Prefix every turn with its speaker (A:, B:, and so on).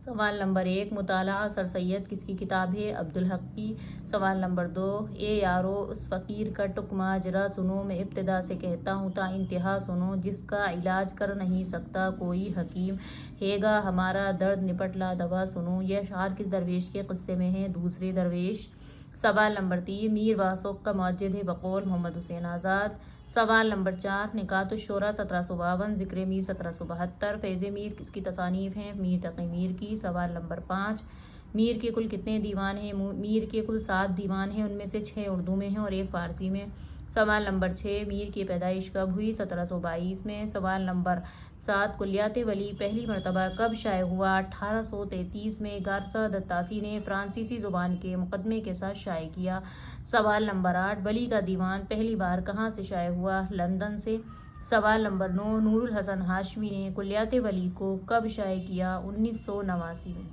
A: سوال نمبر 1، مطالعہ سر سید کس کی کتاب ہے؟ عبدالحق کی۔ سوال نمبر 2، اے یارو اس فقیر کا ٹک ماجرا سنو، میں ابتدا سے کہتا ہوں تا انتہا سنو، جس کا علاج کر نہیں سکتا کوئی حکیم، ہے گا ہمارا درد نپٹ لا دوا سنو۔ یہ اشعار کس درویش کے قصے میں ہیں؟ دوسرے درویش۔ سوال نمبر 3، میر واسق کا معجد ہے بقول محمد حسین آزاد۔ سوال نمبر 4، نکات الشعراء 1752، ذکر میر 1772، فیض میر کس کی تصانیف ہیں؟ میر تقی میر کی۔ سوال نمبر 5، میر کے کل کتنے دیوان ہیں؟ میر کے کل 7 دیوان ہیں، ان میں سے 6 اردو میں ہیں اور 1 فارسی میں۔ سوال نمبر 6، میر کی پیدائش کب ہوئی؟ 1722 میں۔ سوال نمبر 7، کلیات ولی پہلی مرتبہ کب شائع ہوا؟ 1833 میں۔ گارسا دتاسی نے فرانسیسی زبان کے مقدمے کے ساتھ شائع کیا۔ سوال نمبر 8، ولی کا دیوان پہلی بار کہاں سے شائع ہوا؟ لندن سے۔ سوال نمبر 9، نور الحسن ہاشمی نے کلیات ولی کو کب شائع کیا؟ 1989 میں۔